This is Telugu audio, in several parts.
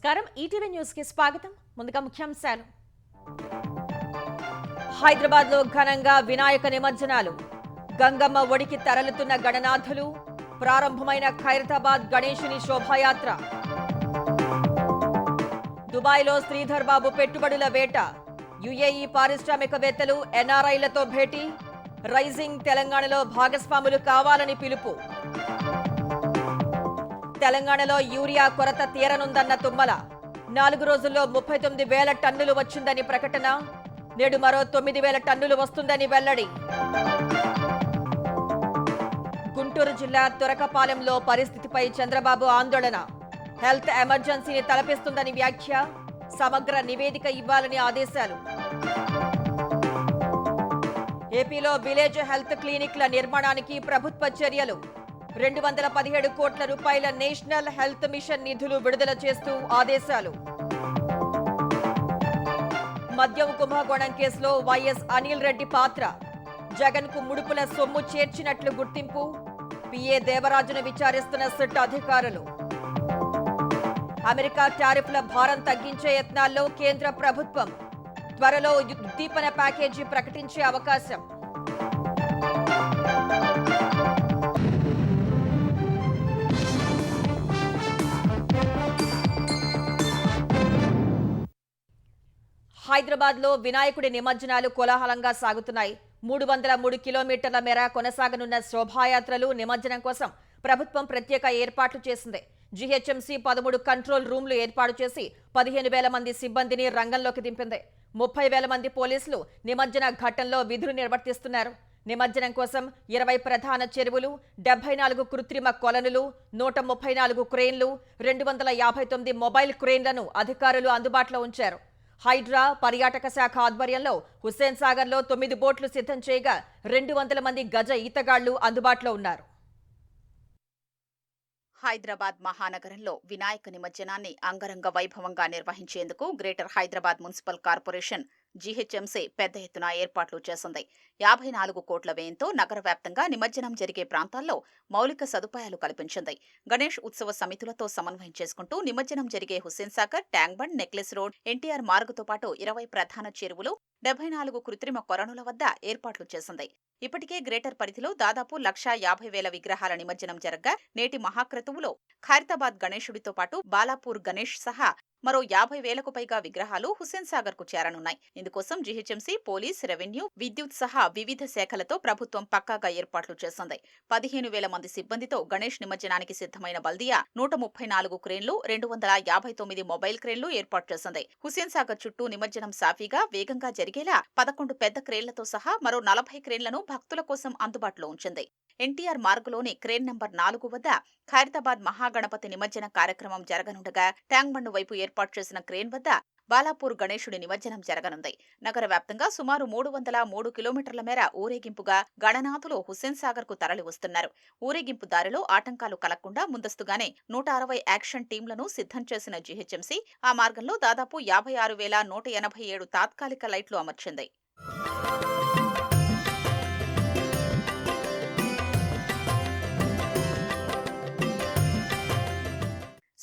నమస్కారం ఈటీవీ న్యూస్ కి స్వాగతం. ముందుగా ముఖ్యాంశాలు. హైదరాబాద్ లో ఘనంగా వినాయక నిమజ్జనాలు. గంగమ్మ ఒడికి తరలుతున్న గణనాథులు. ప్రారంభమైన ఖైరతాబాద్ గణేశుని శోభాయాత్ర. దుబాయ్ లో శ్రీధర్ బాబు పెట్టుబడుల వేట. యుఏఈ పారిశ్రామికవేత్తలు ఎన్ఆర్ఐలతో భేటీ. రైజింగ్ తెలంగాణలో భాగస్వాములు కావాలని పిలుపు. తెలంగాణలో యూరియా కొరత తీరనుందన్న తుమ్మల. 4 రోజుల్లో 39,000 టన్నులు వచ్చిందని ప్రకటన. నేడు మరో 9,000 టన్నులు వస్తుందని వెల్లడి. గుంటూరు జిల్లా తురకపాలెంలో పరిస్థితిపై చంద్రబాబు ఆందోళన. హెల్త్ ఎమర్జెన్సీని తలపిస్తుందని వ్యాఖ్య. సమగ్ర నివేదిక ఇవ్వాలని ఆదేశాలు. ఏపీలో విలేజ్ హెల్త్ క్లినిక్ల నిర్మాణానికి ప్రభుత్వ చర్యలు. 217 కోట్ల రూపాయల నేషనల్ హెల్త్ మిషన్ నిధులు విడుదల చేస్తూ ఆదేశాలు. మద్యం కుంభకోణం కేసులో వైఎస్ అనిల్ రెడ్డి పాత్ర. జగన్ కు ముడుపుల సొమ్ము చేర్చినట్లు గుర్తింపు. పిఏ దేవరాజును విచారిస్తున్న సిట్ అధికారులు. అమెరికా టారిఫ్ల భారం తగ్గించే యత్నాల్లో కేంద్ర ప్రభుత్వం. త్వరలో ఉద్దీపన ప్యాకేజీ ప్రకటించే అవకాశం. హైదరాబాద్ లో వినాయకుడి నిమజ్జనాలు కోలాహలంగా సాగుతున్నాయి. 303 కిలోమీటర్ల మేర కొనసాగనున్న శోభాయాత్రలు నిమజ్జనం కోసం ప్రభుత్వం ప్రత్యేక ఏర్పాట్లు చేసింది. జీహెచ్ఎంసీ 13 కంట్రోల్ రూమ్లు ఏర్పాటు చేసి 15,000 మంది సిబ్బందిని రంగంలోకి దింపింది. 30,000 మంది పోలీసులు నిమజ్జన ఘట్టంలో విధులు నిర్వర్తిస్తున్నారు. నిమజ్జనం కోసం 20 ప్రధాన చెరువులు, 74 కృత్రిమ కొలనులు, 134 క్రేన్లు, 259 మొబైల్ క్రేన్లను అధికారులు అందుబాటులో ఉంచారు. హైడ్రా పర్యాటక శాఖ ఆధ్వర్యంలో హుస్సేన్ సాగర్ లో 9 బోట్లు సిద్ధం చేయగా 200 మంది గజ ఈతగాళ్లు అందుబాటులో ఉన్నారు. హైదరాబాద్ మహానగరంలో వినాయక నిమజ్జనాన్ని అంగరంగ వైభవంగా నిర్వహించేందుకు greater Hyderabad municipal corporation GHMC పెద్ద ఎత్తున ఏర్పాట్లు చేసింది. 54 కోట్ల వ్యయంతో నగర వ్యాప్తంగా నిమజ్జనం జరిగే ప్రాంతాల్లో మౌలిక సదుపాయాలు కల్పించింది. గణేష్ ఉత్సవ సమితులతో సమన్వయం చేసుకుంటూ నిమజ్జనం జరిగే Hussain Sagar, tank bund, necklace road, NTR మార్గుతో పాటు 20 ప్రధాన చెరువులు, 74 కృత్రిమ కొలనుల వద్ద ఏర్పాట్లు చేసింది. ఇప్పటికే గ్రేటర్ పరిధిలో దాదాపు 150,000 విగ్రహాల నిమజ్జనం జరగ్గా నేటి మహాక్రతువులో ఖైరతాబాద్ గణేశుడితో పాటు బాలాపూర్ గణేష్ సహా మరో 50,000కు పైగా విగ్రహాలు హుస్సేన్ సాగర్ కు చేరనున్నాయి. ఇందుకోసం జీహెచ్ఎంసీ, పోలీస్, రెవెన్యూ, విద్యుత్ సహా వివిధ శాఖలతో ప్రభుత్వం పక్కాగా ఏర్పాట్లు చేసింది. 15,000 మంది సిబ్బందితో గణేష్ నిమజ్జనానికి సిద్ధమైన బల్దియా 134 క్రేన్లు, 259 మొబైల్ క్రేన్లు ఏర్పాటు చేసింది. హుస్సేన్ సాగర్ చుట్టూ నిమజ్జనం సాఫీగా, వేగంగా జరిగేలా 11 పెద్ద క్రేన్లతో సహా మరో 40 క్రేన్లను భక్తుల కోసం అందుబాటులో ఉంచింది. ఎన్టీఆర్ మార్గులోని క్రేన్ నంబర్ 4 వద్ద ఖైరతాబాద్ మహాగణపతి నిమజ్జన కార్యక్రమం జరగనుండగా ట్యాంక్ బండ్ వైపు ఏర్పాటు చేసిన క్రేన్ వద్ద బాలాపూర్ గణేశుడి నిమజ్జనం జరగనుంది. నగర వ్యాప్తంగా సుమారు 303 కిలోమీటర్ల మేర ఊరేగింపుగా గణనాథులు హుస్సేన్ సాగర్ కు తరలి వస్తున్నారు. ఊరేగింపు దారిలో ఆటంకాలు కలగకుండా ముందస్తుగానే 160 యాక్షన్ టీంలను సిద్ధం చేసిన జీహెచ్ఎంసీ ఆ మార్గంలో దాదాపు 56,187 తాత్కాలిక లైట్లు అమర్చింది.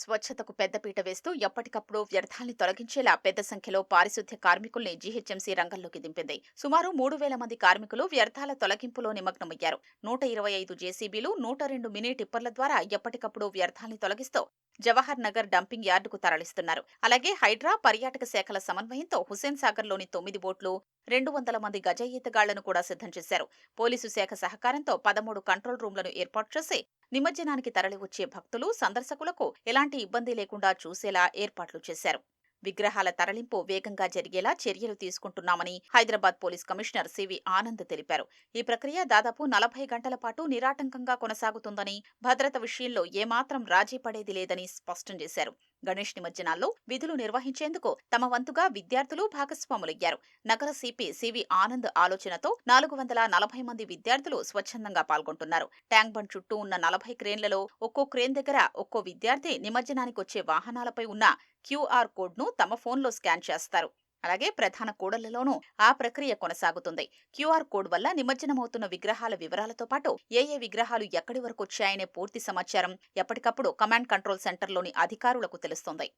స్వచ్ఛతకు పెద్దపీట వేస్తూ ఎప్పటికప్పుడు వ్యర్థాల్ని తొలగించేలా పెద్ద సంఖ్యలో పారిశుద్ధ్య కార్మికుల్ని జీహెచ్ఎంసీ రంగంలోకి దింపింది. సుమారు 3,000 మంది కార్మికులు వ్యర్థాల తొలగింపులో నిమగ్నమయ్యారు. 125 జేసీబీలు, 102 మినీ టిప్పర్ల ద్వారా ఎప్పటికప్పుడు వ్యర్థాల్ని తొలగిస్తూ జవహర్ నగర్ డంపింగ్ యార్డుకు తరలిస్తున్నారు. అలాగే హైడ్రా, పర్యాటక శాఖల సమన్వయంతో హుస్సేన్ సాగర్లోని 9 బోట్లు, 200 మంది గజ ఈతగాళ్లను కూడా సిద్ధం చేశారు. పోలీసు శాఖ సహకారంతో 13 కంట్రోల్ రూమ్లను ఏర్పాటు చేసి నిమజ్జనానికి తరలివచ్చే భక్తులు, సందర్శకులకు ఎలాంటి ఇబ్బంది లేకుండా చూసేలా ఏర్పాట్లు చేశారు. విగ్రహాల తరలింపు వేగంగా జరిగేలా చర్యలు తీసుకుంటున్నామని హైదరాబాద్ పోలీస్ కమిషనర్ సివి ఆనంద్ తెలిపారు. ఈ ప్రక్రియ దాదాపు 40 గంటల పాటు నిరాటంకంగా కొనసాగుతుందని, భద్రత విషయంలో ఏమాత్రం రాజీ పడేది లేదని స్పష్టం చేశారు. గణేష్ నిమజ్జనాల్లో విధులు నిర్వహించేందుకు తమ వంతుగా విద్యార్థులు భాగస్వాములయ్యారు. నగర సిపి సివి ఆనంద్ ఆలోచనతో 440 మంది విద్యార్థులు స్వచ్ఛందంగా పాల్గొంటున్నారు. ట్యాంక్ బండ్ చుట్టూ ఉన్న 40 క్రేన్లలో ఒక్కో క్రేన్ దగ్గర ఒక్కో విద్యార్థి నిమజ్జనానికి వచ్చే వాహనాలపై ఉన్న క్యూఆర్ కోడ్ను తమ ఫోన్లో స్కాన్ చేస్తారు. అలాగే ప్రధాన కూడళ్లలోనూ ఆ ప్రక్రియ కొనసాగుతుంది. క్యూఆర్ కోడ్ వల్ల నిమజ్జనమవుతున్న విగ్రహాల వివరాలతో పాటు ఏ విగ్రహాలు ఎక్కడి వరకు వచ్చాయనే పూర్తి సమాచారం ఎప్పటికప్పుడు కమాండ్ కంట్రోల్ సెంటర్లోని అధికారులకు తెలుస్తుంది.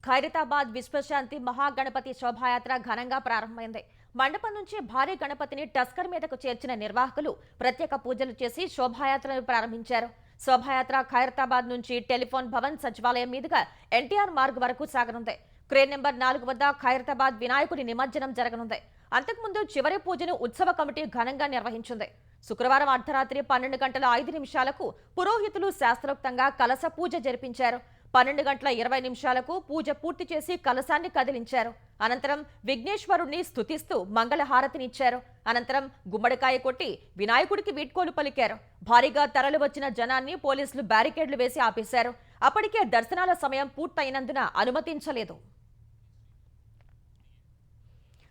ఖైరతాబాద్ విశ్వశాంతి మహాగణపతి శోభాయాత్ర ఘనంగా ప్రారంభమైంది. మండపం నుంచి భారీ గణపతిని టస్కర్ మీదకు చేర్చిన నిర్వాహకులు ప్రత్యేక పూజలు చేసి శోభాయాత్రను ప్రారంభించారు. శోభాయాత్ర ఖైరతాబాద్ నుంచి టెలిఫోన్ భవన్ సచివాలయం మీదుగా ఎన్టీఆర్ మార్గ్ వరకు సాగనుంది. క్రేన్ నెంబర్ 4 వద్ద ఖైరతాబాద్ వినాయకుడి నిమజ్జనం జరగనుంది. అంతకుముందు చివరి పూజను ఉత్సవ కమిటీ ఘనంగా నిర్వహించింది. శుక్రవారం అర్ధరాత్రి 12 గంటల 5 నిమిషాలకు పురోహితులు శాస్త్రోక్తంగా కలశ పూజ జరిపించారు. 12 గంటల 20 నిమిషాలకు పూజ పూర్తి చేసి కలశాన్ని కదిలించారు. అనంతరం విఘ్నేశ్వరుణ్ణి స్తుతిస్తూ మంగళహారతినిచ్చారు. అనంతరం గుమ్మడికాయ కొట్టి వినాయకుడికి వీడ్కోలు పలికారు. భారీగా తరలి వచ్చిన జనాన్ని పోలీసులు బ్యారికేడ్లు వేసి ఆపేశారు. అప్పటికే దర్శనాల సమయం పూర్తయినందున అనుమతించలేదు.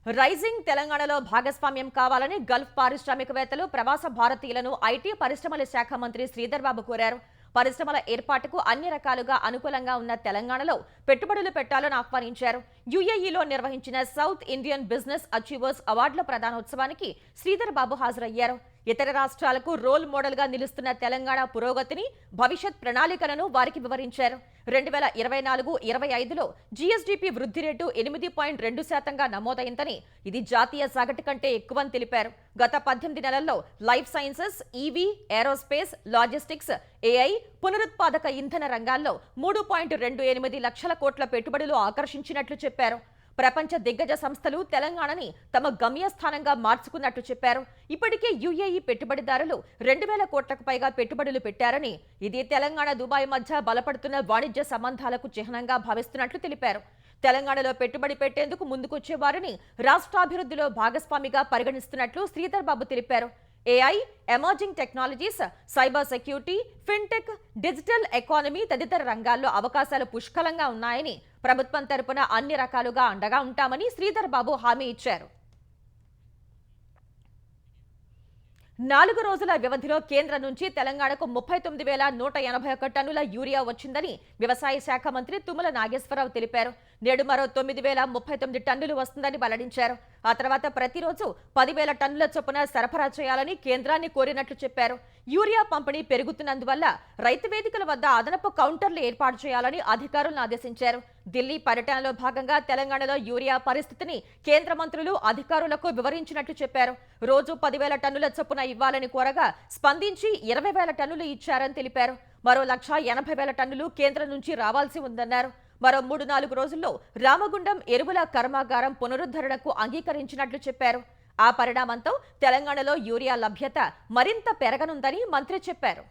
రైజింగ్ తెలంగాణలో భాగస్వామ్యం కావాలని గల్ఫ్ పారిశ్రామికవేత్తలు, ప్రవాస భారతీయులను ఐటీ పరిశ్రమల శాఖ మంత్రి శ్రీధర్ బాబు కోరారు. పరిశ్రమల ఏర్పాటుకు అన్ని రకాలుగా అనుకూలంగా ఉన్న తెలంగాణలో పెట్టుబడులు పెట్టాలని ఆహ్వానించారు. యుఏఈలో నిర్వహించిన సౌత్ ఇండియన్ బిజినెస్ అచీవర్స్ అవార్డుల ప్రదానోత్సవానికి శ్రీధర్ బాబు హాజరయ్యారు. ఇతర రాష్ట్రాలకు రోల్ మోడల్ గా నిలుస్తున్న తెలంగాణ పురోగతిని, భవిష్యత్ ప్రణాళికలను వారికి వివరించారు. 2024-25లో జీఎస్డీపీ వృద్ధి రేటు 8.2% నమోదైందని, ఇది జాతీయ సగటు కంటే ఎక్కువని తెలిపారు. గత 18 నెలల్లో life sciences, EV, aerospace, logistics, AI, పునరుత్పాదక ఇంధన రంగాల్లో 3.28 లక్షల కోట్ల పెట్టుబడులు ఆకర్షించినట్లు చెప్పారు. ప్రపంచ దిగ్గజ సంస్థలు తెలంగాణని తమ గమ్యస్థానంగా మార్చుకున్నట్టు చెప్పారు. ఇప్పటికే యుఏఈ పెట్టుబడిదారులు 2,000 కోట్లకు పైగా పెట్టుబడులు పెట్టారని, ఇది తెలంగాణ, దుబాయ్ మధ్య బలపడుతున్న వాణిజ్య సంబంధాలకు చిహ్నంగా భావిస్తున్నట్లు తెలిపారు. తెలంగాణలో పెట్టుబడి పెట్టేందుకు ముందుకొచ్చే వారిని రాష్ట్రాభివృద్ధిలో భాగస్వామిగా పరిగణిస్తున్నట్లు శ్రీధర్ బాబు తెలిపారు. AI, emerging technologies, cyber security, fintech, digital economy తదితర రంగాల్లో అవకాశాలు పుష్కలంగా ఉన్నాయని, ప్రభుత్వం తరపున అన్ని రకాలుగా అండగా ఉంటామని శ్రీధర్ బాబు హామీ ఇచ్చారు. 4 రోజుల వ్యవధిలో కేంద్రం నుంచి తెలంగాణకు 39,181 టన్నుల యూరియా వచ్చిందని వ్యవసాయ శాఖ మంత్రి తుమ్మల నాగేశ్వరరావు తెలిపారు. నేడు మరో 9,039 టన్నులు వస్తుందని వెల్లడించారు. ఆ తర్వాత ప్రతిరోజు 10,000 టన్నుల చొప్పున సరఫరా చేయాలని కేంద్రాన్ని కోరినట్లు చెప్పారు. యూరియా పంపిణీ పెరుగుతున్నందువల్ల రైతు వేదికల వద్ద అదనపు కౌంటర్లు ఏర్పాటు చేయాలని అధికారులను ఆదేశించారు. ఢిల్లీ పర్యటనలో భాగంగా తెలంగాణలో యూరియా పరిస్థితిని కేంద్ర మంత్రులు అధికారులకు వివరించినట్లు చెప్పారు. రోజు 10,000 టన్నుల చొప్పున ఇవ్వాలని కోరగా స్పందించి 20,000 టన్నులు ఇచ్చారని తెలిపారు. మరో 1,80,000 టన్నులు కేంద్రం నుంచి రావాల్సి ఉందన్నారు. మరో 3-4 రోజుల్లో రామగుండం ఎరువుల కర్మాగారం పునరుద్ధరణకు అంగీకరించినట్లు చెప్పారు. ఆ పరిణామంతో తెలంగాణలో యూరియా లభ్యత మరింత పెరగనుందని మంత్రి చెప్పారు.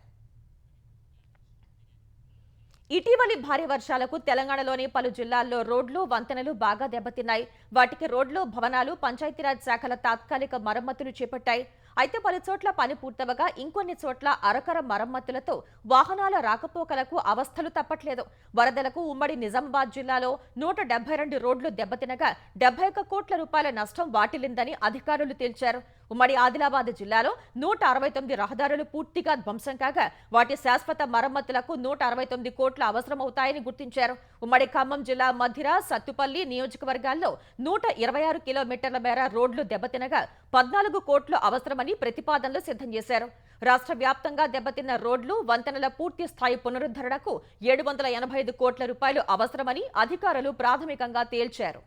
ఇటీవలి భారీ వర్షాలకు తెలంగాణలోని పలు జిల్లాల్లో రోడ్లు, వంతెనలు బాగా దెబ్బతిన్నాయి. వాటికి రోడ్లు, భవనాలు, పంచాయతీరాజ్ శాఖల తాత్కాలిక మరమ్మతులు చేపట్టాయి. అయితే పలు చోట్ల పని పూర్తవగా ఇంకొన్ని చోట్ల అరకర మరమ్మతులతో వాహనాల రాకపోకలకు అవస్థలు తప్పట్లేదు. వరదలకు ఉమ్మడి నిజామాబాద్ జిల్లాలో 172 రోడ్లు దెబ్బతినగా 71 కోట్ల రూపాయల నష్టం వాటిల్లిందని అధికారులు తేల్చారు. ఉమ్మడి ఆదిలాబాద్ జిల్లాలో 169 రహదారులు పూర్తిగా ధ్వంసం కాగా వాటి శాశ్వత మరమ్మతులకు 169 కోట్లు అవసరమవుతాయని గుర్తించారు. ఉమ్మడి ఖమ్మం జిల్లా మధిర, సత్తుపల్లి నియోజకవర్గాల్లో 126 కిలోమీటర్ల మేర రోడ్లు దెబ్బతినగా 14 కోట్లు అవసరమని ప్రతిపాదనలు సిద్ధం చేశారు. రాష్ట్ర వ్యాప్తంగా దెబ్బతిన్న రోడ్లు, వంతెనల పూర్తి స్థాయి పునరుద్ధరణకు 785 కోట్ల రూపాయలు అవసరమని అధికారులు ప్రాథమికంగా తేల్చారు.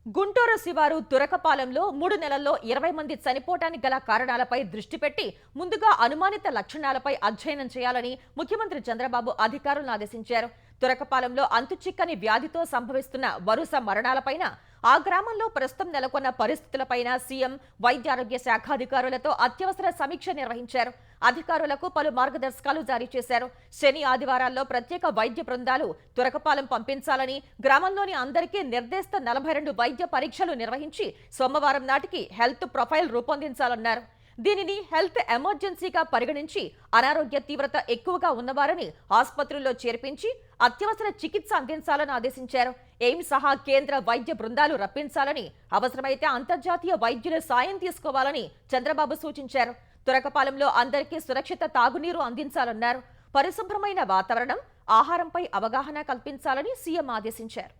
గుంటూరు శివారు తురకపాలెంలో 3 నెలల్లో 20 మంది చనిపోవటానికి గల కారణాలపై దృష్టి పెట్టి ముందుగా అనుమానిత లక్షణాలపై అధ్యయనం చేయాలని ముఖ్యమంత్రి చంద్రబాబు అధికారులను ఆదేశించారు. తురకపాలెంలో అంతుచిక్కని వ్యాధితో సంభవిస్తున్న వరుస మరణాలపైన, ఆ గ్రామంలో ప్రస్తుతం నెలకొన్న పరిస్థితులపైన సీఎం, వైద్యారోగ్య శాఖాధికారులతో అత్యవసర సమీక్ష నిర్వహించారు. అధికారులకు పలు మార్గదర్శకాలు జారీ చేశారు. శని, ఆదివారాల్లో ప్రత్యేక వైద్య బృందాలు తురకపాలెం పంపించాలని, గ్రామంలోని అందరికీ నిర్దేశిత 42 వైద్య పరీక్షలు నిర్వహించి సోమవారం నాటికి హెల్త్ ప్రొఫైల్ రూపొందించాలన్నారు. దీనిని హెల్త్ ఎమర్జెన్సీగా పరిగణించి అనారోగ్య తీవ్రత ఎక్కువగా ఉన్నవారిని ఆసుపత్రుల్లో చేర్పించి అత్యవసర చికిత్స అందించాలని ఆదేశించారు. ఎయిమ్స్ సహా కేంద్ర వైద్య బృందాలు రప్పించాలని, అవసరమైతే అంతర్జాతీయ వైద్యుల సాయం తీసుకోవాలని చంద్రబాబు సూచించారు. తురకపాలెంలో అందరికీ సురక్షిత తాగునీరు అందించాలన్నారు. పరిశుభ్రమైన వాతావరణం, ఆహారంపై అవగాహన కల్పించాలని సీఎం ఆదేశించారు.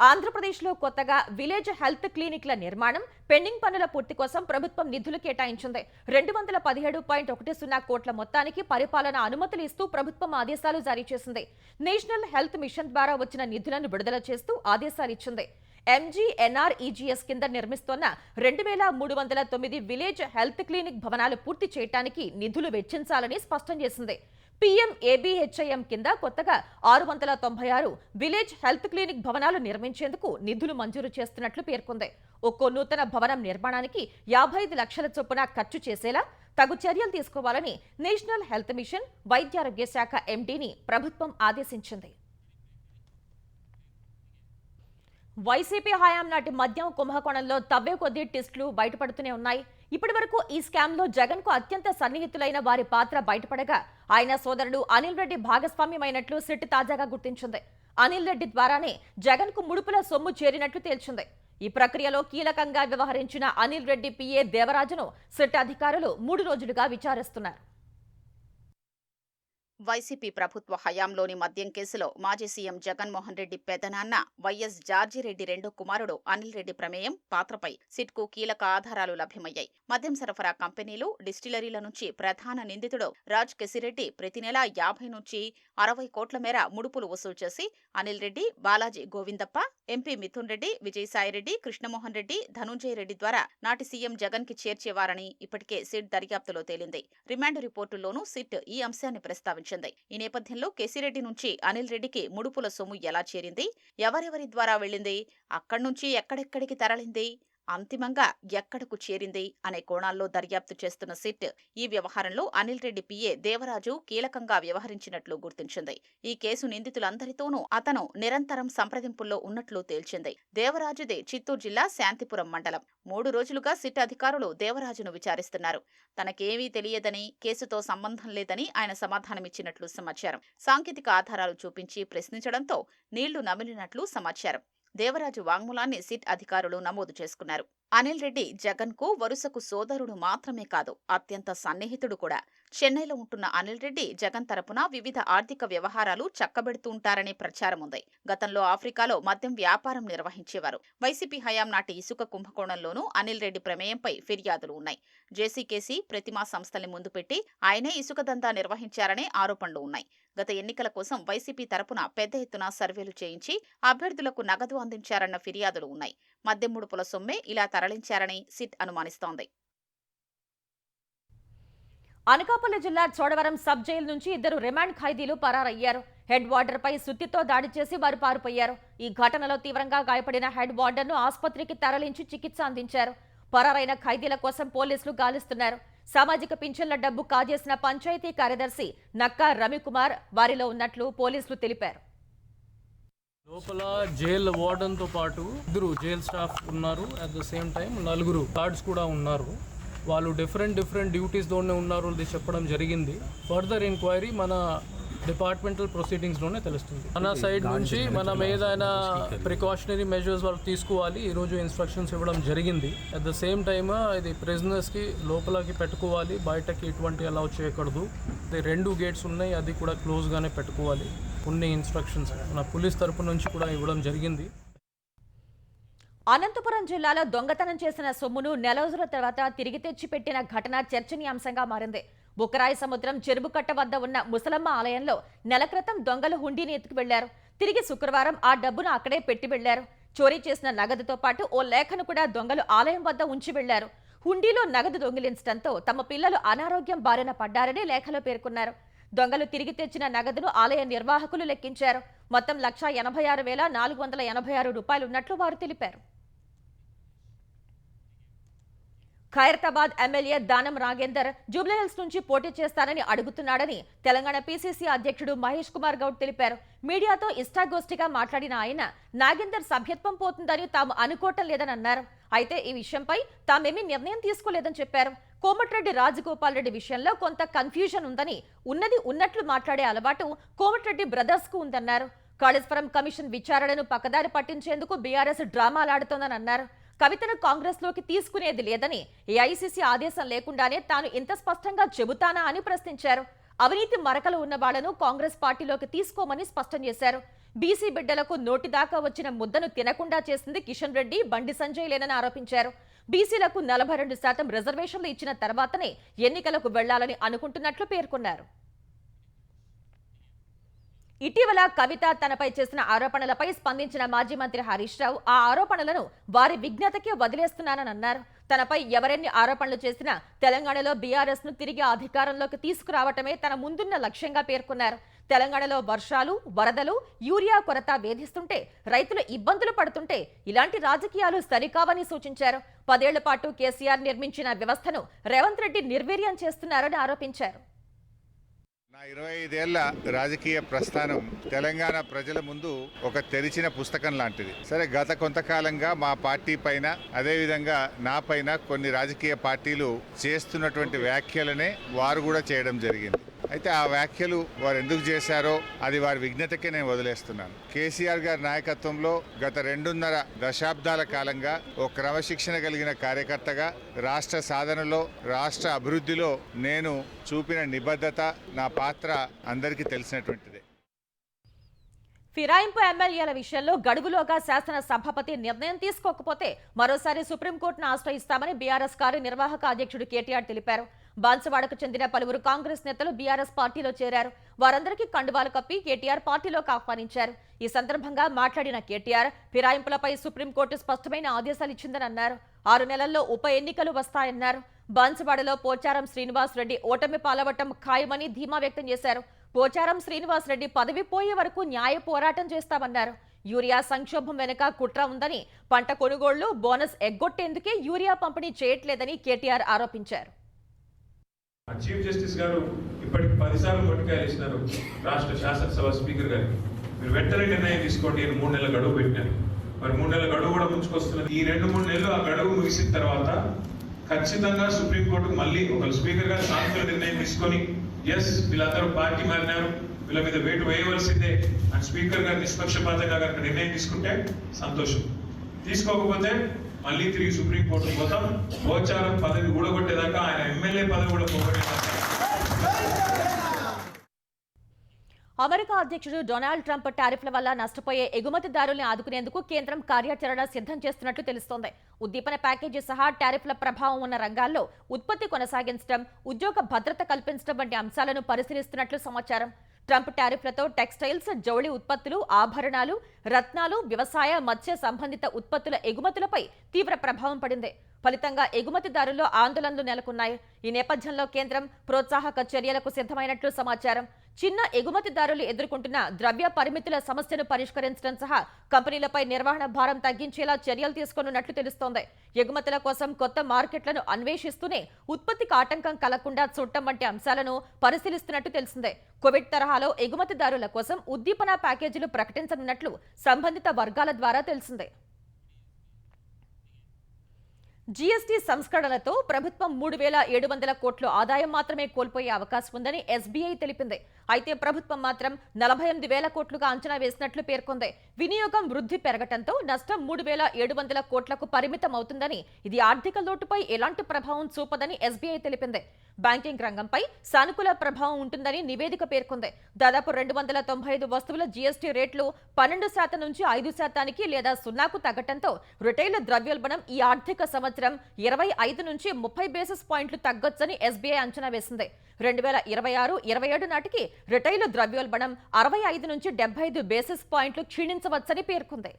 ఆంధ్రప్రదేశ్లో కొత్తగా విలేజ్ హెల్త్ క్లినిక్ల నిర్మాణం, పెండింగ్ పనుల పూర్తి కోసం ప్రభుత్వం నిధులు కేటాయించింది. 217.10 కోట్ల మొత్తానికి పరిపాలన అనుమతులు ఇస్తూ ప్రభుత్వం ఆదేశాలు జారీ చేసింది. నేషనల్ హెల్త్ మిషన్ ద్వారా వచ్చిన నిధులను విడుదల చేస్తూ ఆదేశాలు ఇచ్చింది. MGNREGS కింద నిర్మిస్తున్న 2309 విలేజ్ హెల్త్ క్లినిక్ భవనాలు పూర్తి చేయడానికి నిధులు వెచ్చించాలని స్పష్టం చేసింది. PMABHIM కింద కొత్తగా 696 విలేజ్ హెల్త్ క్లినిక్ భవనాలు నిర్మించేందుకు నిధులు మంజూరు చేస్తున్నట్లు పేర్కొంది. ఒక్కో నూతన భవనం నిర్మాణానికి 55 లక్షల చొప్పున ఖర్చు చేసేలా తగు చర్యలు తీసుకోవాలని నేషనల్ హెల్త్ మిషన్ వైద్యారోగ్య శాఖ MDని ప్రభుత్వం ఆదేశించింది. వైసీపీ హయాం నాటి మద్యం కుంభకోణంలో తవ్వే కొద్దీ టిస్టులు బయటపడుతూనే ఉన్నాయి. ఇప్పటి వరకు ఈ స్కామ్ లో జగన్ కు అత్యంత సన్నిహితులైన వారి పాత్ర బయటపడగా ఆయన సోదరుడు అనిల్ రెడ్డి భాగస్వామ్యమైనట్లు సిట్ తాజాగా గుర్తించింది. అనిల్ రెడ్డి ద్వారానే జగన్ కు ముడుపుల సొమ్ము చేరినట్లు తేల్చింది. ఈ ప్రక్రియలో కీలకంగా వ్యవహరించిన అనిల్ రెడ్డి PA దేవరాజును సిట్ అధికారులు 3 రోజులుగా విచారిస్తున్నారు. వైసీపీ ప్రభుత్వ హయాంలోని మద్యం కేసులో మాజీ సీఎం జగన్మోహన్ రెడ్డి పెదనాన్న వైఎస్ జార్జిరెడ్డి రెండో కుమారుడు అనిల్ రెడ్డి ప్రమేయం పాత్రపై సిట్కు కీలక ఆధారాలు లభ్యమయ్యాయి. మద్యం సరఫరా కంపెనీలు, డిస్టిలరీల నుంచి ప్రధాన నిందితుడు రాజ్ కెసిరెడ్డి ప్రతి నెలా 50 నుంచి 60 కోట్ల మేర ముడుపులు వసూలు చేసి అనిల్ రెడ్డి, బాలాజీ గోవిందప్ప, MP మిథున్ రెడ్డి, విజయసాయిరెడ్డి, కృష్ణమోహన్ రెడ్డి, ధనుంజయ రెడ్డి ద్వారా నాటి సీఎం జగన్ కి చేర్చేవారని ఇప్పటికే సిట్ దర్యాప్తులో తేలింది. రిమాండ్ రిపోర్టుల్లోనూ సిట్ ఈ అంశాన్ని ప్రస్తావించింది. ఈ నేపథ్యంలో కేసిరెడ్డి నుంచి అనిల్ రెడ్డికి ముడుపుల సొమ్ము ఎలా చేరింది, ఎవరెవరి ద్వారా వెళ్లింది, అక్కడి నుంచి ఎక్కడెక్కడికి తరలింది, అంతిమంగా ఎక్కడకు చేరింది అనే కోణాల్లో దర్యాప్తు చేస్తున్న సిట్ ఈ వ్యవహారంలో అనిల్ రెడ్డి PA దేవరాజు కీలకంగా వ్యవహరించినట్లు గుర్తించింది. ఈ కేసు నిందితులందరితోనూ అతను నిరంతరం సంప్రదింపుల్లో ఉన్నట్లు తేల్చింది. దేవరాజుదే చిత్తూరు జిల్లా శాంతిపురం మండలం. 3 రోజులుగా సిట్ అధికారులు దేవరాజును విచారిస్తున్నారు. తనకేమీ తెలియదని, కేసుతో సంబంధం లేదని ఆయన సమాధానమిచ్చినట్లు సమాచారం. సాంకేతిక ఆధారాలు చూపించి ప్రశ్నించడంతో నీళ్లు నమిలినట్లు సమాచారం. దేవరాజు వాంగ్మూలాన్ని సిట్ అధికారులు నమోదు చేసుకున్నారు. అనిల్ రెడ్డి జగన్ కు వరుసకు సోదరుడు మాత్రమే కాదు, అత్యంత సన్నిహితుడు కూడా. చెన్నైలో ఉంటున్న అనిల్ రెడ్డి జగన్ తరపున వివిధ ఆర్థిక వ్యవహారాలు చక్కబెడుతూ ఉంటారనే ప్రచారం ఉంది. గతంలో ఆఫ్రికాలో మద్యం వ్యాపారం నిర్వహించేవారు. వైసీపీ హయాం నాటి ఇసుక కుంభకోణంలోనూ అనిల్ రెడ్డి ప్రమేయంపై ఫిర్యాదులు ఉన్నాయి. జేసీకేసీ, ప్రతిమా సంస్థల్ని ముందు పెట్టి ఆయనే ఇసుక దందా నిర్వహించారనే ఆరోపణలు ఉన్నాయి. గత ఎన్నికల కోసం వైసీపీ తరపున పెద్ద ఎత్తున సర్వేలు చేయించి అభ్యర్థులకు నగదు అందించారన్న ఫిర్యాదులు ఉన్నాయి. మద్యం ముడుపుల సొమ్మే ఇలా తరలించారని సిట్ అనుమానిస్తోంది. అనకాపల్లి జిల్లా చోడవరం సబ్ జైలు నుంచి 2 రిమాండ్ ఖైదీలు పరారయ్యారు. హెడ్ వార్డర్ పై సుత్తితో దాడి చేసి వారు పారిపోయారు. ఈ ఘటనలో తీవ్రంగా గాయపడిన హెడ్ వార్డర్ను ఆసుపత్రికి తరలించి చికిత్స అందించారు. పరారైన ఖైదీల కోసం పోలీసులు గాలిస్తున్నారు. సామాజిక పింఛన్ల డబ్బు కాజేసిన పంచాయతీ కార్యదర్శి నక్కా రవికుమార్ వారిలో ఉన్నట్లు పోలీసులు తెలిపారు. లోపల జైల్ వార్డన్ తో పాటు 2 జైల్ స్టాఫ్ ఉన్నారు. At the same time 4 guards కూడా ఉన్నారు. వాళ్ళు డిఫరెంట్ డ్యూటీస్ లోనే ఉన్నారు అది చెప్పడం జరిగింది. ఫర్దర్ ఎంక్వైరీ మన డిపార్ట్మెంటల్ ప్రొసీడింగ్స్ లోనే తెలుస్తుంది. మన సైడ్ నుంచి మనం ఏదైనా ప్రికాషనరీ మెజర్స్ వాళ్ళు తీసుకోవాలి. ఈరోజు ఇన్స్ట్రక్షన్స్ ఇవ్వడం జరిగింది. అట్ ద సేమ్ టైమ్ ఇది ప్రిజనర్స్కి లోపలికి పెట్టుకోవాలి, బయటకి ఎటువంటి అలౌ చేయకూడదు. 2 గేట్స్ ఉన్నాయి, అది కూడా క్లోజ్గానే పెట్టుకోవాలి. కొన్ని ఇన్స్ట్రక్షన్స్ మన పోలీస్ తరపు నుంచి కూడా ఇవ్వడం జరిగింది. అనంతపురం జిల్లాలో దొంగతనం చేసిన సొమ్మును నెల రోజుల తర్వాత తిరిగి తెచ్చిపెట్టిన ఘటన చర్చనీయాంశంగా మారింది. బుకరాయి సముద్రం చెరువుకట్ట వద్ద ఉన్న ముసలమ్మ ఆలయంలో నెల క్రితం దొంగలు హుండీని ఎత్తుకు వెళ్లారు. తిరిగి శుక్రవారం ఆ డబ్బును అక్కడే పెట్టి వెళ్లారు. చోరీ చేసిన నగదుతో పాటు ఓ లేఖను కూడా దొంగలు ఆలయం వద్ద ఉంచి వెళ్లారు. హుండీలో నగదు దొంగిలించడంతో తమ పిల్లలు అనారోగ్యం బారిన పడ్డారని లేఖలో పేర్కొన్నారు. దొంగలు తిరిగి తెచ్చిన నగదును ఆలయ నిర్వాహకులు లెక్కించారు. మొత్తం 186,486 రూపాయలున్నట్లు వారు తెలిపారు. ఖైరతాబాద్ ఎమ్మెల్యే దానం నాగేందర్ జూబ్లీహిల్స్ నుంచి పోటీ చేస్తానని అడుగుతున్నాడని తెలంగాణ PCC అధ్యక్షుడు మహేష్ కుమార్ గౌడ్ తెలిపారు. మీడియాతో ఇష్టాగోష్ఠిగా మాట్లాడిన ఆయన నాగేందర్ సభ్యత్వం పోతుందని తాము అనుకోవటం లేదని అన్నారు. అయితే ఈ విషయంపై తామేమీ నిర్ణయం తీసుకోలేదని చెప్పారు. కోమటిరెడ్డి రాజగోపాల్ రెడ్డి విషయంలో కొంత కన్ఫ్యూజన్ ఉందని, ఉన్నది ఉన్నట్లు మాట్లాడే అలవాటు కోమటిరెడ్డి బ్రదర్స్ కు ఉందన్నారు. కాళేశ్వరం కమిషన్ విచారణను పక్కదారి పట్టించేందుకు బీఆర్ఎస్ డ్రామాలాడుతోందని అన్నారు. కవితను కాంగ్రెస్ లోకి తీసుకునేది లేదని, AICC ఆదేశం లేకుండానే తాను ఇంత స్పష్టంగా చెబుతానా అని ప్రశ్నించారు. అవినీతి మరకలు ఉన్న వాళ్లను కాంగ్రెస్ పార్టీలోకి తీసుకోమని స్పష్టం చేశారు. బీసీ బిడ్డలకు నోటిదాకా వచ్చిన ముద్దను తినకుండా చేసింది కిషన్ రెడ్డి, బండి సంజయ్ లేనని ఆరోపించారు. బీసీలకు 42% రిజర్వేషన్లు ఇచ్చిన తర్వాతనే ఎన్నికలకు వెళ్లాలని అనుకుంటున్నట్లు పేర్కొన్నారు. ఇటీవల కవిత తనపై చేసిన ఆరోపణలపై స్పందించిన మాజీ మంత్రి హరీష్ రావు ఆ ఆరోపణలను వారి విజ్ఞతకే వదిలేస్తున్నానని అన్నారు. తనపై ఎవరెన్ని ఆరోపణలు చేసినా తెలంగాణలో బీఆర్ఎస్ ను తిరిగి అధికారంలోకి తీసుకురావటమే తన ముందున్న లక్ష్యంగా పేర్కొన్నారు. తెలంగాణలో వర్షాలు, వరదలు, యూరియా కొరత వేధిస్తుంటే, రైతులు ఇబ్బందులు పడుతుంటే ఇలాంటి రాజకీయాలు సరికావని సూచించారు. 10 ఏళ్ల పాటు కేసీఆర్ నిర్మించిన వ్యవస్థను రేవంత్ రెడ్డి నిర్వీర్యం చేస్తున్నారని ఆరోపించారు. నా 25 ఏళ్ల రాజకీయ ప్రస్థానం తెలంగాణ ప్రజల ముందు ఒక తెరిచిన పుస్తకం లాంటిది. సరే, గత కొంతకాలంగా మా పార్టీ పైన, అదేవిధంగా నా పైన కొన్ని రాజకీయ పార్టీలు చేస్తున్నటువంటి వ్యాఖ్యలనే వారు కూడా చేయడం జరిగింది. అయితే ఆ వ్యాఖ్యలు వారు ఎందుకు చేశారో అది వారి విజ్ఞతకే నేను వదిలేస్తున్నాను. కేసీఆర్ గారి నాయకత్వంలో గత 2.5 దశాబ్దాల కాలంగా ఒక క్రమశిక్షణ కలిగిన కార్యకర్తగా రాష్ట్ర సాధనలో, రాష్ట్ర అభివృద్ధిలో నేను చూపిన నిబద్ధత, నా పాత్ర అందరికీ తెలిసినటువంటిదే. ఫిరాయింపు ఎమ్మెల్యేల విషయంలో గడువులోగా శాసన సభాపతి నిర్ణయం తీసుకోకపోతే మరోసారి సుప్రీంకోర్టును ఆశ్రయిస్తామని బీఆర్ఎస్ కార్యనిర్వాహక అధ్యక్షుడు కేటీఆర్ తెలిపారు. బాన్సువాడకు చెందిన పలువురు కాంగ్రెస్ నేతలు బీఆర్ఎస్ పార్టీలో చేరారు. వారందరికీ కండువాలు కప్పి కేటీఆర్ పార్టీలోకి ఆహ్వానించారు. ఈ సందర్భంగా మాట్లాడిన కేటీఆర్ ఫిరాయింపులపై సుప్రీంకోర్టు స్పష్టమైన ఆదేశాలు ఇచ్చిందని అన్నారు. 6 నెలల్లో ఉప ఎన్నికలు వస్తాయన్నారు. బాన్సువాడలో పోచారం శ్రీనివాస్ రెడ్డి ఓటమి పాలవటం ఖాయమని ధీమా వ్యక్తం చేశారు. పోచారం శ్రీనివాస్ రెడ్డి పదవి పోయే వరకు న్యాయ పోరాటం చేస్తామన్నారు. యూరియా సంక్షోభం వెనుక కుట్ర ఉందని, పంట కొనుగోళ్లు, బోనస్ ఎగ్గొట్టేందుకే యూరియా పంపిణీ చేయట్లేదని కేటీఆర్ ఆరోపించారు. చీఫ్ జస్టిస్ గారు ఇప్పటికి 10 సార్లు మొట్టికాయలు ఇచ్చినారు రాష్ట్ర శాసనసభ స్పీకర్ గారికి. మీరు వెంటనే నిర్ణయం తీసుకోండి అని 3 నెలల గడువు పెట్టినారు. మరి 3 నెలల గడువు కూడా ముంచుకొస్తున్నది. ఈ 2-3 నెలలు ఆ గడువు ముగిసిన తర్వాత ఖచ్చితంగా సుప్రీంకోర్టుకు మళ్ళీ ఒక స్పీకర్ గారు సానుకూల నిర్ణయం తీసుకొని, ఎస్ వీళ్ళందరూ పార్టీ మారినారు, వీళ్ళ మీద వేటు వేయవలసిందే అని స్పీకర్ గారు నిష్పక్షపాతంగా కనుక నిర్ణయం తీసుకుంటే సంతోషం. తీసుకోకపోతే మళ్ళీ తిరిగి సుప్రీంకోర్టు పోతాం. పోచారం పదవి ఊడగొట్టేదాకా, ఆయన ఎమ్మెల్యే పదవి కూడా పోగొట్టేదాకా. అమెరికా అధ్యక్షుడు డొనాల్డ్ ట్రంప్ టారిఫ్ల వల్ల నష్టపోయే ఎగుమతిదారుల్ని ఆదుకునేందుకు కేంద్రం కార్యాచరణ సిద్ధం చేస్తున్నట్లు తెలుస్తోంది. ఉద్దీపన ప్యాకేజీ సహా టారిఫ్ల ప్రభావం ఉన్న రంగాల్లో ఉత్పత్తి కొనసాగించడం, ఉద్యోగ భద్రత కల్పించడం వంటి అంశాలను పరిశీలిస్తున్నట్లు సమాచారం. ట్రంప్ టారిఫ్లతో టెక్స్టైల్స్, జౌళి ఉత్పత్తులు, ఆభరణాలు, రత్నాలు, వ్యవసాయ, మత్స్య సంబంధిత ఉత్పత్తుల ఎగుమతులపై తీవ్ర ప్రభావం పడింది. ఫలితంగా ఎగుమతిదారుల్లో ఆందోళనలు నెలకొన్నాయి. ఈ నేపథ్యంలో కేంద్రం ప్రోత్సాహక చర్యలకు సిద్ధమైనట్లు సమాచారం. చిన్న ఎగుమతిదారులు ఎదుర్కొంటున్న ద్రవ్య పరిమితుల సమస్యను పరిష్కరించడం సహా కంపెనీలపై నిర్వహణ భారం తగ్గించేలా చర్యలు తీసుకోనున్నట్లు తెలుస్తోంది. ఎగుమతుల కోసం కొత్త మార్కెట్లను అన్వేషిస్తూనే ఉత్పత్తికి ఆటంకం కలగకుండా చూడటం వంటి అంశాలను పరిశీలిస్తున్నట్టు తెలిసిందే. కోవిడ్ తరహాలో ఎగుమతిదారుల కోసం ఉద్దీపన ప్యాకేజీలు ప్రకటించనున్నట్లు సంబంధిత వర్గాల ద్వారా తెలిసిందే. జీఎస్టీ సంస్కరణలతో ప్రభుత్వం 3,700 కోట్ల ఆదాయం మాత్రమే కోల్పోయే అవకాశం ఉందని ఎస్బీఐ తెలిపింది. అయితే ప్రభుత్వం మాత్రం 48,000 కోట్లుగా అంచనా వేసినట్లు పేర్కొంది. వినియోగం వృద్ధి పెరగటంతో నష్టం 3,700 కోట్లకు పరిమితం అవుతుందని, ఇది ఆర్థిక లోటుపై ఎలాంటి ప్రభావం చూపదని ఎస్బీఐ తెలిపింది. బ్యాంకింగ్ రంగంపై సానుకూల ప్రభావం ఉంటుందని నివేదిక పేర్కొంది. దాదాపు 295 వస్తువుల జీఎస్టీ రేట్లు 12% నుంచి 5% లేదా 0కు తగ్గటంతో రిటైల్ ద్రవ్యోల్బణం ఈ ఆర్థిక సంవత్సరం 25 నుంచి 30 బేసిస్ పాయింట్లు తగ్గొచ్చని ఎస్బీఐ అంచనా వేసింది. 2026-27 నాటికి రిటైల్ ద్రవ్యోల్బణం 65 నుంచి 75 బేసిస్ పాయింట్లు క్షీణించవచ్చని పేర్కొంది.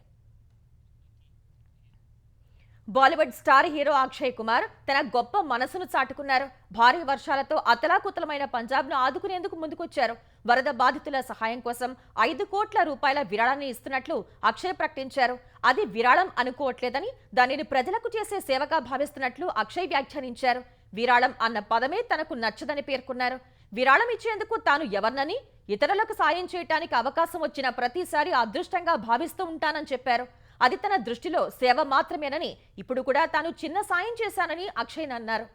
బాలీవుడ్ స్టార్ హీరో అక్షయ్ కుమార్ తన గొప్ప మనసును చాటుకున్నారు. భారీ వర్షాలతో అతలాకుతలమైన పంజాబ్ను ఆదుకునేందుకు ముందుకొచ్చారు. వరద బాధితుల సహాయం కోసం 5 కోట్ల రూపాయల విరాళాన్ని ఇస్తున్నట్లు అక్షయ్ ప్రకటించారు. అది విరాళం అనుకోవట్లేదని, దానిని ప్రజలకు చేసే సేవగా భావిస్తున్నట్లు అక్షయ్ వ్యాఖ్యానించారు. విరాళం అన్న పదమే తనకు నచ్చదని పేర్కొన్నారు. విరాళం ఇచ్చేందుకు తాను ఎవరినని, ఇతరులకు సాయం చేయడానికి అవకాశం వచ్చిన ప్రతిసారి అదృష్టంగా భావిస్తూ ఉంటానని చెప్పారు. అది తన దృష్టిలో సేవ మాత్రమేనని, ఇప్పుడు కూడా తాను చిన్న సాయం చేశానని అక్షయ్ అన్నారు.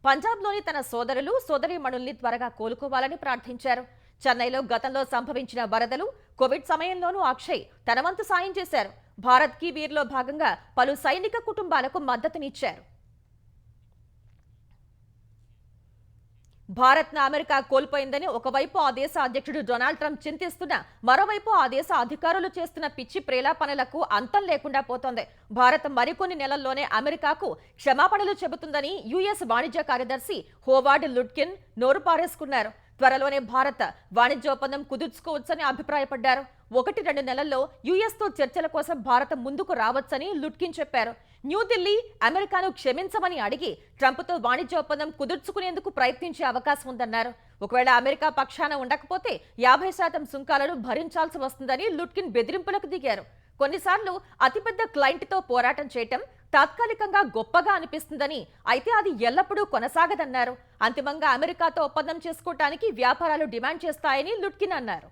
పంజాబ్లోని తన సోదరులు, సోదరీమణుల్ని త్వరగా కోలుకోవాలని ప్రార్థించారు. చెన్నైలో గతంలో సంభవించిన వరదలు, కోవిడ్ సమయంలోనూ అక్షయ్ తన వంతు సాయం చేశారు. భారత్ కీ వీర్లో భాగంగా పలు సైనిక కుటుంబాలకు మద్దతునిచ్చారు. భారత్ను అమెరికా కోల్పోయిందని ఒకవైపు ఆ దేశ అధ్యక్షుడు డొనాల్డ్ ట్రంప్ చింతిస్తున్నా మరోవైపు ఆ దేశ అధికారులు చేస్తున్న పిచ్చి ప్రేలాపనలకు అంతం లేకుండా పోతోంది. భారత్ మరికొన్ని నెలల్లోనే అమెరికాకు క్షమాపణలు చెబుతుందని యుఎస్ వాణిజ్య కార్యదర్శి హోవార్డ్ లుట్కిన్ నోరు పారేసుకున్నారు. త్వరలోనే భారత్ వాణిజ్య ఒప్పందం కుదుర్చుకోవచ్చని అభిప్రాయపడ్డారు. 1-2 నెలల్లో యుఎస్తో చర్చల కోసం భారత్ ముందుకు రావచ్చని లుట్కిన్ చెప్పారు. న్యూఢిల్లీ అమెరికాను క్షమించమని అడిగి ట్రంప్తో వాణిజ్య ఒప్పందం కుదుర్చుకునేందుకు ప్రయత్నించే అవకాశం ఉందన్నారు. ఒకవేళ అమెరికా పక్షాన ఉండకపోతే 50% సుంకాలను భరించాల్సి వస్తుందని లుట్కిన్ బెదిరింపులకు దిగారు. కొన్నిసార్లు అతిపెద్ద క్లయింట్తో పోరాటం చేయటం తాత్కాలికంగా గొప్పగా అనిపిస్తుందని, అయితే అది ఎల్లప్పుడూ కొనసాగదన్నారు. అంతిమంగా అమెరికాతో ఒప్పందం చేసుకోవటానికి వ్యాపారాలు డిమాండ్ చేస్తాయని లుట్కిన్ అన్నారు.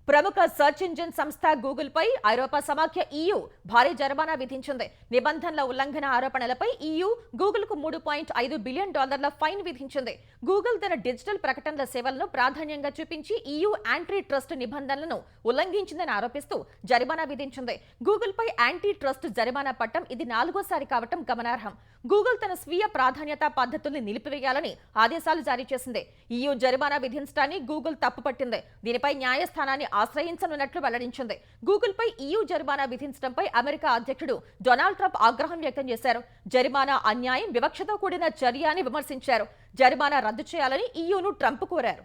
ప్రముఖ సెర్చ్ ఇంజిన్ సంస్థ గూగుల్ పై ఐరోపా సమాఖ్య EU భారీ జరిమానా విధించింది. నిబంధనల ఉల్లంఘన ఆరోపణలపై EU గూగుల్ కు $3.5 బిలియన్ ఫైన్ విధించింది. గూగుల్ తన డిజిటల్ ప్రకటనల సేవలను ప్రాధాన్యంగా చూపించి EU యాంటీ ట్రస్ట్ నిబంధనలను ఉల్లంఘించిందని ఆరోపిస్తూ జరిమానా విధించింది. గూగుల్ పై యాంటీ ట్రస్ట్ జరిమానా పట్టం ఇది 4వసారి కావటం గమనార్హం. గూగుల్ తన స్వీయ ప్రాధాన్యత పద్ధతుల్ని నిలిపివేయాలని ఆదేశాలు జారీ చేసింది. EU జరిమానా విధించడాన్ని గూగుల్ తప్పుపట్టింది. దీనిపై న్యాయస్థానాన్ని ఆశ్రయించనున్నట్లు వెల్లడించింది. గూగుల్ పై EU జరిమానా విధించడంపై అమెరికా అధ్యక్షుడు డొనాల్డ్ ట్రంప్ ఆగ్రహం వ్యక్తం చేశారు. జరిమానా అన్యాయం, వివక్షతో కూడిన చర్య అని విమర్శించారు. జరిమానా రద్దు చేయాలని EUను ట్రంప్ కోరారు.